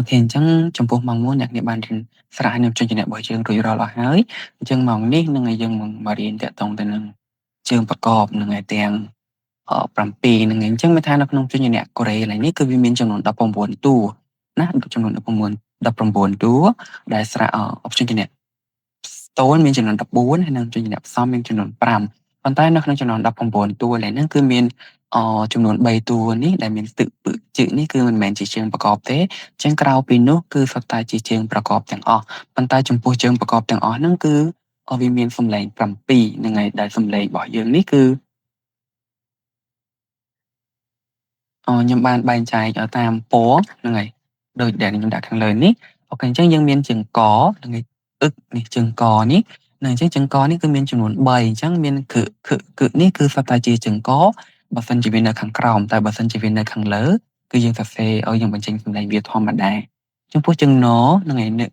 ខេអញ្ចឹងចំពោះម៉ោង1អ្នកនាងបានរៀនស្រាវជ្រាវនៅជំនាញរបស់យើងរួចរាល់អស់ហើយអញ្ចឹងម៉ោងនេះនឹងឲ្យយើងមករៀនតាក់ទងទៅនឹងជើងប្រកបនឹងឯទាំង7ហ្នឹងឯងអញ្ចឹងមានថានៅក្នុងជំនាញកូរ៉េឥឡូវនេះគឺវាមានចំនួន19តួណាចំនួន19តួដែលស្រាវជំនាញស្ទនមានចំនួន14ហើយនិងជំនាញផ្សំមានចំនួន5ប៉ុន្តែនៅក្នុងចំនួន19តួឥឡូវហ្នឹងគឺមានចំនួន3តួនេះដែលមានទឹកពឹកជើងនេះគឺមិនមែនជាជើងប្រកបទេអញ្ចឹងក្រៅពីនោះគឺសុទ្ធតែជាជើងប្រកបទាំងអស់ប៉ុន្តែចំពោះជើងប្រកបទាំងអស់ហ្នឹងគឺវាមានសំឡេង7ហ្នឹងហើយដែលសំឡេងរបស់យើងនេះគឺខ្ញុំបានបែងចែកតាមពណ៌ហ្នឹងហើយដូចដែលខ្ញុំដាក់ខាងលើនេះអូខេអញ្ចឹងយើងមានជើងកហ្នឹងហើយអឹកនេះជើងកនេះអញ្ចឹងជើងកនេះគឺមានចំនួន3អញ្ចឹងមានគឺនេះគឺសុទ្ធតែជាជើងកបើសិនជាវានៅខាងក្រោមតែបើសិនជាវានៅខាងលើគឺយើងសរសេរឲ្យយើងបញ្ចេញសំឡេងវាធម្មតាចំពោះជើងណហ្នឹងហើយនេះ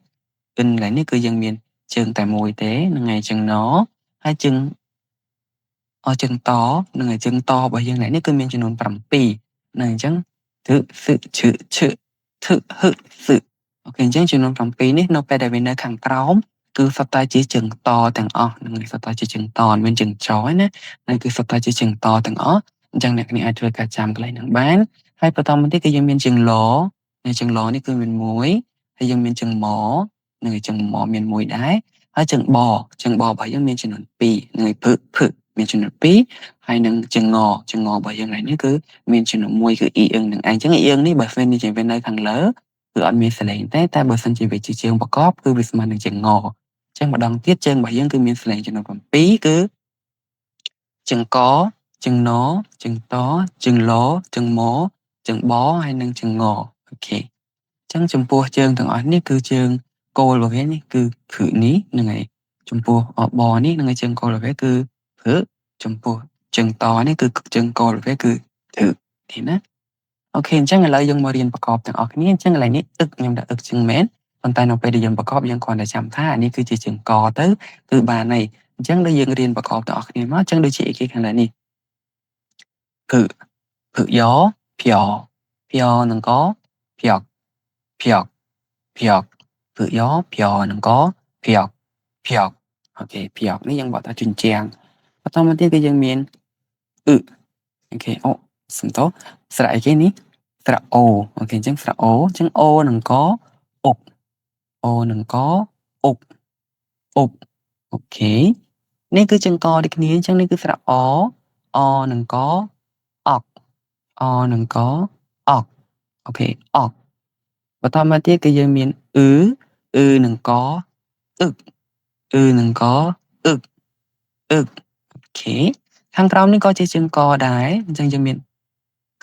កន្លែងនេះគឺយើងមានជើងតែមួយទេហ្នឹងហើយជើងណហើយជើងតហ្នឹងហើយជើងតរបស់យើងនេះគឺមានចំនួន7ហ្នឹងអញ្ចឹងទិសឹឈឹឈឹធឹហឹសឹអូខេអញ្ចឹងចំនួន7នេះនៅពេលដែលវានៅខាងក្រោមគឺសុទ្ធតែជាជើងតទាំងអស់ហ្នឹងហើយសុទ្ធតែជាជើងតមិនមែនជើងចឯណាហ្នឹងគឺសុទ្ធតែជាជើងតទាំងអស់អញ្ចឹងអ្នកនាងអាចធ្វើការចាំកន្លែងហ្នឹងបានហើយបន្តមកទៀតគឺយើងមានជើងលជើងលនេះគឺមាន1ហើយយើងមានជើងមហ្នឹងហើយជើងមមាន1ដែរហើយជើងបរបស់យើងមានចំនួន2ហ្នឹងហើយភឹមានចំនួន2ហើយនឹងជើងងរបស់យើងនេះគឺមានចំនួន1គឺអ៊ីអឹងនឹងឯងអញ្ចឹងអ៊ីអឹងនេះបើសិនជាវានៅខាងលើគឺអត់មានសលេងទេតែបើសិនជាវាជាជើងប្រកបគឺវាស្មើនឹងជើងងអញ្ចឹងម្ដងទៀតជើងរបស់យើងគឺមានសលេងចំនួន7គឺជើងកជើងណជើងតជើងលជើងមជើងបហើយនិងជើងងអូខេអញ្ចឹងចំពោះជើងទាំងអស់នេះគឺជើងគោលរបស់វានេះគឺខឹនេះហ្នឹងហើយចំពោះបនេះហ្នឹងហើយជើងគោលរបស់វាគឺភឹចំពោះជើងតនេះគឺជើងគោលរបស់វាគឺធឹនេះណាអូខេអញ្ចឹងឥឡូវយើងមករៀនប្រកបទាំងអស់គ្នាអញ្ចឹងកន្លែងនេះខ្ញុំដាក់ជើងមែនប៉ុន្តែនៅពេលដែលយើងប្រកបយើងគ្រាន់តែចាំថានេះគឺជាជើងកទៅគឺបានហើយអញ្ចឹងដូចយើងរៀនប្រកបទាំងអស់គ្នាមកអញ្ចឹងដូចជាអីគេខាងលើនេះគឺភឹយ៉ភျនឹងកភျកភျកភျកភឹយ៉ភျនឹងកភျកភျកអូខេភျកនេះយើងបកថាជញ្ជាំងបន្តមកទៀតគឺយើងមានអូខេសំទោសស្រៈអីគេនេះស្រៈអូខេអញ្ចឹងស្រៈអូអញ្ចឹងអូនឹងកអុកអូនឹងកអុកអូខេនេះគឺជើងកដូចគ្នាអញ្ចឹងនេះគឺស្រៈអនឹងកអក់អនឹងកអក់អូខេអក់បន្តមកទៀតគឺយើងមាននឹងកអឹកនឹងកអឹកអូខេខាងក្រោមនេះក៏ជាជើងកដែរអញ្ចឹងយើងមាន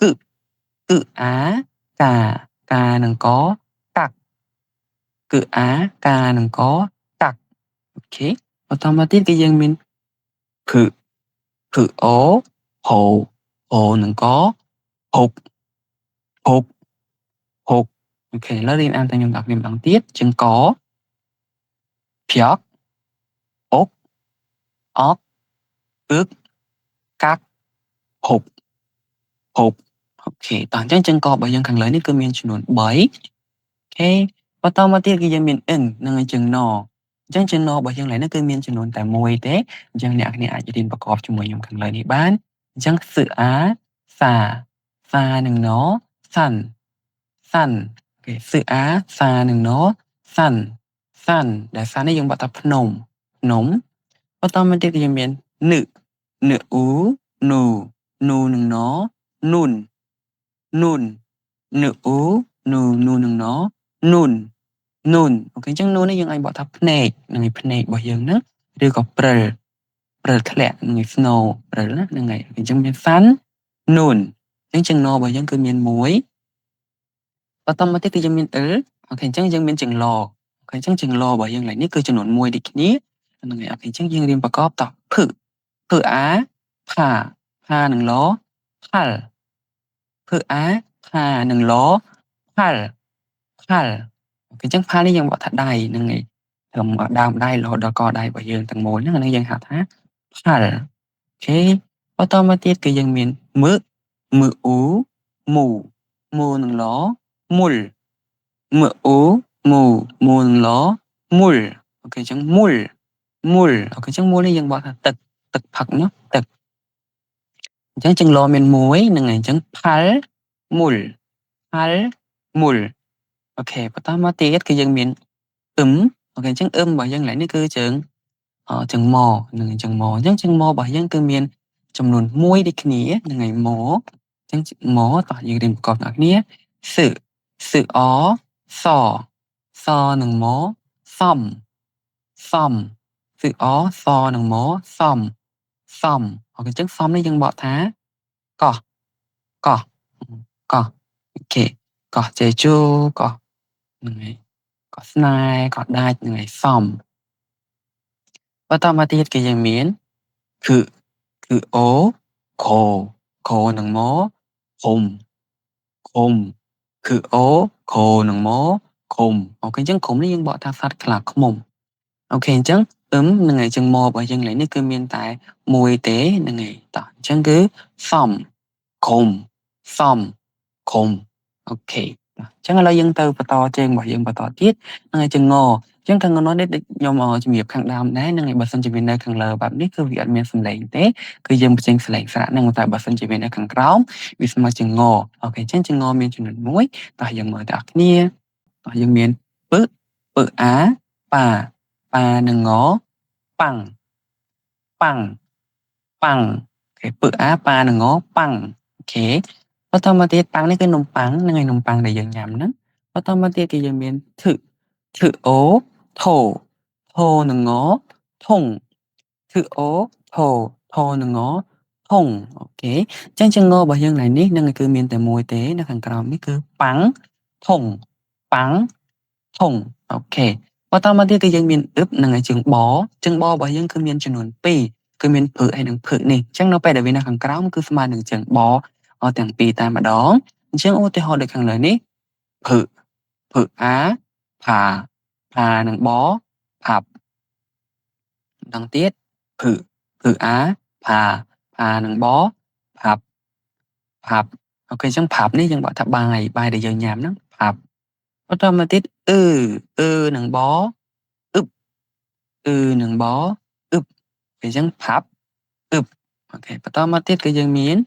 គឺអាកានឹងកកាក់គឺអាកានឹងកកាក់អូខេបន្តមកទៀតគឺយើងមានភឹអូហូនឹងកហុកអូខេឥឡូវរៀនអានទាំងខ្ញុំដាក់គ្នាម្ដងទៀតជើងកភျកអុកអក់អឹកកាក់ហុកអូខេតោះអញ្ចឹងជើងករបស់យើងខាងលើនេះគឺមានចំនួន3អូខេបន្តមកទៀតគឺយើងមាននិងជើងណអញ្ចឹងជើងណរបស់យើងឡើយនេះគឺមានចំនួនតែមួយទេអញ្ចឹងអ្នកគ្នាអាចរៀនប្រកបជាមួយខ្ញុំខាងលើនេះបានអញ្ចឹងសឺអាសានឹងណសាន់អូខេសឺអាសានឹងណសាន់ដែលសាន់នេះយើងបកថាភ្នំបន្តមកទៀតគឺយើងមាននឺអ៊ូនូនឹងណនុននឺអ៊ូនូនឹងណនុនអូខេអញ្ចឹងនូននេះយើងអាចបកថាភ្នែកនឹងភ្នែករបស់យើងហ្នឹងឬក៏ព្រិលធ្លាក់នឹង snow ព្រិលណាហ្នឹងហើយអញ្ចឹងមានសាន់នូនអញ្ចឹងណរបស់យើងគឺមាន1បន្តមកទៀតគឺយើងមានអូខេអញ្ចឹងយើងមានជើងឡអូខេអញ្ចឹងជើងឡរបស់យើងឡើយនេះគឺចំនួន1ដូចគ្នាហ្នឹងហើយអូខេអញ្ចឹងយើងរៀនប្រកបតភឹអាផានឹងឡផាល់ភឹអាផានឹងឡផាល់អូខេអញ្ចឹងផាល់នេះយើងបកថាដៃហ្នឹងហើយត្រឹមដើមដៃរហូតដល់កដៃរបស់យើងទាំងមូលហ្នឹងអានេះយើងហៅថាផាល់អូខេបន្តមកទៀតគឺយើងមានមើអ៊ូមូនឹងឡមុល mưa ú mù mù ló mùl ok chẳng mùl ok chẳng mùl này dân bỏ thà tực tực phật nó tực chẳng chẳng lo men muối nâng ngày chẳng mùl phal mùl ok bắt đầu mà tiết cái dân miền ok chẳng bởi dân lại nó cứ chẳng chẳng mò nâng ngày chẳng mò chẳng mò bởi dân cứ miềnจำนวนมวยได้គ្នាยังไงหมอจังหมอต่ออยู่ในประกอบหลักเนี้ยสื่ออ๋อสอหนึ่งหมอซ่อมสื่ออ๋อสอหนึ่งหมอซ่อมโอเคจังซ่อมนี่ยังบอกท้าก่อก่อก่อโอเคก่อเจจูก่อยังไงก่อสไนก่อได้ยังไงซ่อมว่าต่อมาที่ก็ยังเหมียนคือโอโคหนึ่งหมอคมคือโอโคหนึ่งหมอคมโอเคจังคมนี่ยังบอกทาสัตว์ขลักขมมโอเคจังหนึ่งไงจังมอบอกยังไงนี่คือเมียนตายมวยเตะหนึ่งไงต่อจังคือซ่อมคมโอเคจังอะไรยังเติมต่อเจงบอกยังต่อทิศหนึ่งไงจังงอจังทางงอได้ยอมจะมีแบบข้างดำได้หนึ่งไงบัสันจะเป็นในข้างเลอแบบนี้คือวิอันเมียนสำเร็จเตะคือยังเป็นสำเร็จสระหนึ่งแต่บัสันจะเป็นในข้างกลางวิสมาจังงอโอเคจังจังงอมีจุดหนึ่งมวยต่อยังเหมือนดักเนี่ยต่อยังเมียนปึ๊อาป่าหนึ่งงอปังโอเคอาป่าหนึ่งงอปังโอเคพอต่อมาติดปังนี่คือนมปังยังไงนมปังได้ยังยำนั้นพอต่อมาติดก็ยังเมียนถือโอโถหนึ่งงอทงถือโอโถหนึ่งงอทงโอเคจังจังงอบอกยังไงนี่นั่นก็คือเมียนแต่มวยเตะนะขังกราวนี่คือปังทงปังทงโอเคพอต่อมาติดก็ยังเมียนนั่นไงจึงบอกยังคือเมียนจำนวนปีคือเมียนเผือให้หนึ่งเผือนี่จังเราไปเดี๋ยววินาขังกราวมันคือประมาณหนึ่งจึงบอแต่งปีตามมาดองจังโอเตหอเด็กขังเลยนี่เผืออาผ่าหนึ่งบอผับดังtiết phử á phà nằng bó phạp ok chẳng phạp ní chẳng bảo thập bài để giờ nhảm đó phạp có trong mà tiết nằng bó อึบnằng bó อึบcái chẳng phạp อึบok và tao mà tiết cái dân miến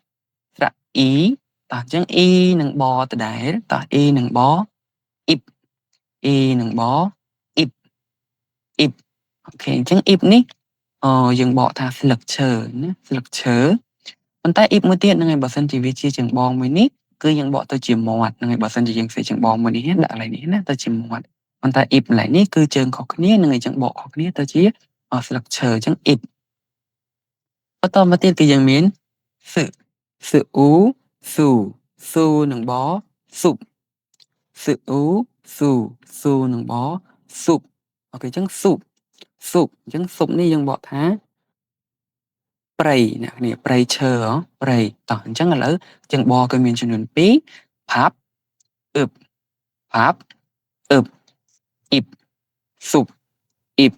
ra ý ta chẳng y nằng bó từ đại ta y nằng bó ịp y nằng bó ịp ok chẳng ịp ní dừng bỏ thà lực chờ nhé lực chớ còn tại ít một tiết ngày bảo sân chỉ vì chi trường bong mới nít cứ những bỏ tôi chìm mọt ngày bảo sân chỉ dừng sẽ trường bong mới nít đã lại nít tôi chìm mọt còn tại ít lại nít cứ trường khó nít ngày chẳng bỏ khó nít tôi chỉ lực chờ chẳng ít có to một tiết cứ dừng miến sự ú su nằng bó sụp sự ú su nằng bó sụp ok chẳng sụp chẳng sụpนี่ยังบอกท้าไพรนะเนี่ยไพรเชอร์ไพรต่อจังอะไรจังบอก็มีจำนวนปีพับอึบพับอึบอิบสุบอิบ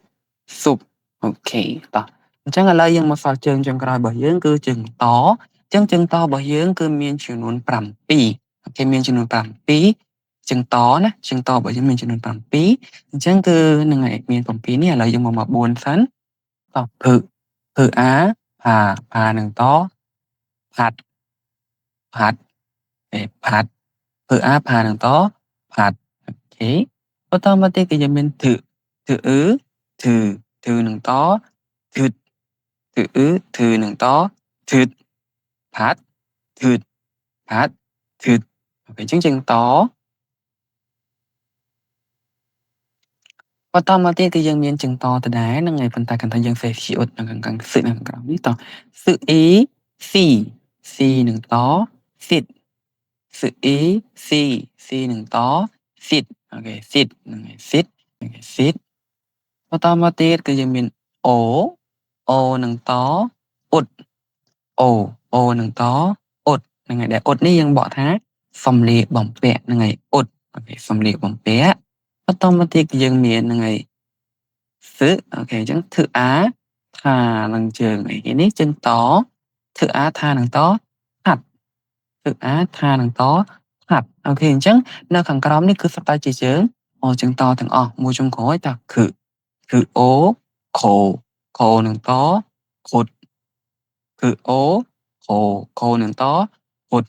สุบโอเคต่อจังอะไรยังมาสอดเชิงจังกรายบ่យើងគឺជើងតចឹងជើងតរបស់យើងគឺមានចំនួន7អូខេមានចំនួន7ជើងតណាជើងតរបស់យើងមានចំនួន7អញ្ចឹងគឺនឹងឯងមាន7នេះឥឡូវយើងមក4សិនតភឹអាพาหนึ่งต่อผัดผัดเพื่ออาพาหนึ่งต่อผัดโอเคก็ต่อมาติก็จะเป็นถือถือหนึ่งต่อถือถือหนึ่งต่อถือผัดถือโอเคจริงๆต่อก็ต่อมาติก็ยังมีจึงต่อแต่ได้นั่งไงพันตากันทางยังเสียชีวิตนั่งกันสื่อนั่งกันนี่ต่อสื่อสี่หนึ่งต่อสิทธิ์สื่อสี่หนึ่งต่อสิทธิ์โอเคสิทธิ์นั่งไงสิทธิ์ก็ต่อมาติก็ยังมีโอหนึ่งต่ออดโอหนึ่งต่ออดนั่งไงแต่อดนี่ยังบอกท้าสำเร็จบ่มแปะนั่งไงอดโอเคสำเร็จบ่มแปะก็ต่อมาติก็ยังมีนั่งไงซื้อโอเคจังถืออาทาลังเจิงไอ้นี่จึงต่อถืออาทาหนังต่อผัดถืออาทาหนังต่อ ហាត់អូខេអញ្ចឹងនៅខាងក្រោមនេះគឺសុទ្ធតែជាជើងតទាំងអស់មួយចុងក្រោយតគឺអូខនឹងតខុដគឺអូខនឹងតខុដ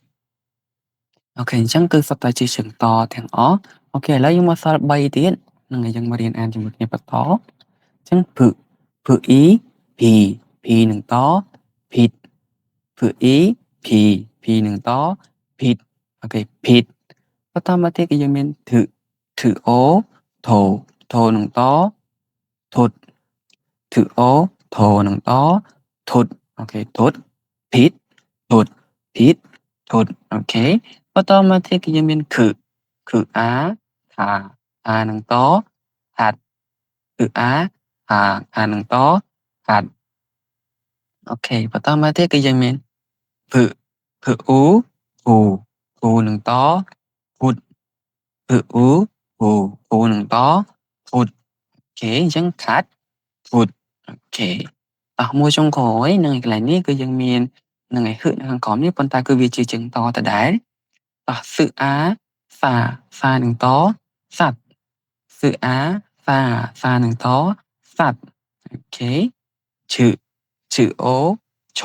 អូខេអញ្ចឹងគឺសុទ្ធតែជាជើងតទាំងអស់អូខេឥឡូវយើងមកសល់3ទៀតហ្នឹងហើយយើងមករៀនអានជាមួយគ្នាបន្តអញ្ចឹងភឺអ៊ីភីនឹងតភីតភឺអ៊ីភីនឹងតភីតអូខេភីតបន្តមកទៀតគឺយើងមានធឺអូថូនឹងតធុដធឺអូថូនឹងតធុដអូខេធុដភីតធុដភីតធុដអូខេបន្តមកទៀតគឺយើងមានគឺអានឹងតហាត់គឺអានឹងតហាត់អូខេបន្តមកទៀតគឺយើងមានភឺអ៊ូហ៊ូនឹងតហ៊ុតភឺអ៊ូហ៊ូនឹងតហ៊ុតអូខេអញ្ចឹងខាត់ហ៊ុតអូខេមួយចុងក្រោយនឹងកន្លែងនេះគឺយើងមាននឹងឯហឹនៅខាងក្រោមនេះប៉ុន្តែគឺវាជាជើងតដដែលសឺសានឹងតសត្វសឺសានឹងតសត្វអូខេឈឺអូឈ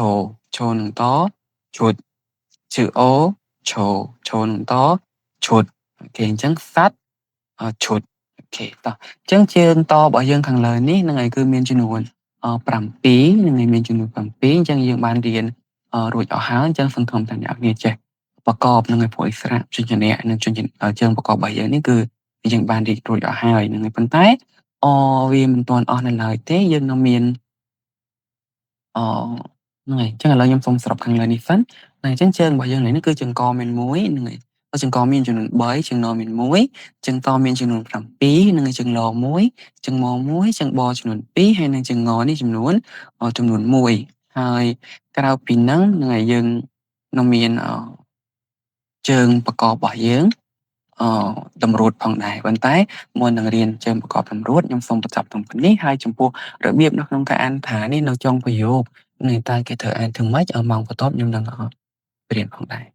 រនឹងតឈុតឈឺអូឈរនឹងតឈុតអូខេអញ្ចឹងសត្វឈុតអូខេអញ្ចឹងជើងតរបស់យើងខាងលើនេះហ្នឹងហើយគឺមានចំនួន7ហ្នឹងហើយមានចំនួន7អញ្ចឹងយើងបានរៀនរួចអស់ហើយអញ្ចឹងសង្ឃឹមថាអ្នកនាងចេះប្រកបនឹងឯពួកឥស្សរៈជញ្ជនៈនិងជើងប្រកបរបស់យើងនេះគឺយើងបានរៀនរួចអស់ហើយហ្នឹងហើយប៉ុន្តែវាមិនទាន់អស់នៅឡើយទេយើងនៅមានអហ្នឹងហើយអញ្ចឹងឥឡូវខ្ញុំសូមសរុបខាងលើនេះសិនហ្នឹងអញ្ចឹងជើងរបស់យើងឥឡូវនេះគឺជើងកមាន1ហ្នឹងហើយជើងកមានចំនួន3ជើងណមាន1ជើងតមានចំនួន7ហ្នឹងហើយជើងឡ1ជើងម1ជើងបចំនួន2ហើយនិងជើងងនេះចំនួន1ហើយក្រៅពីហ្នឹងហ្នឹងហើយយើងនៅមានជើងប្រកបរបស់យើងអតម្រួតផងដែរប៉ុន្តែមុននឹងរៀនជើងប្រកបតម្រួតខ្ញុំសូមបញ្ចប់ត្រឹមប៉ុណ្នេះហើយចំពោះរបៀបនៅក្នុងការអានថានេះនៅចុងប្រយោគនេះតើគេត្រូវអានធ្វើម៉េចម៉ោងបន្ទាប់ខ្ញុំនឹងរៀនផងដែរ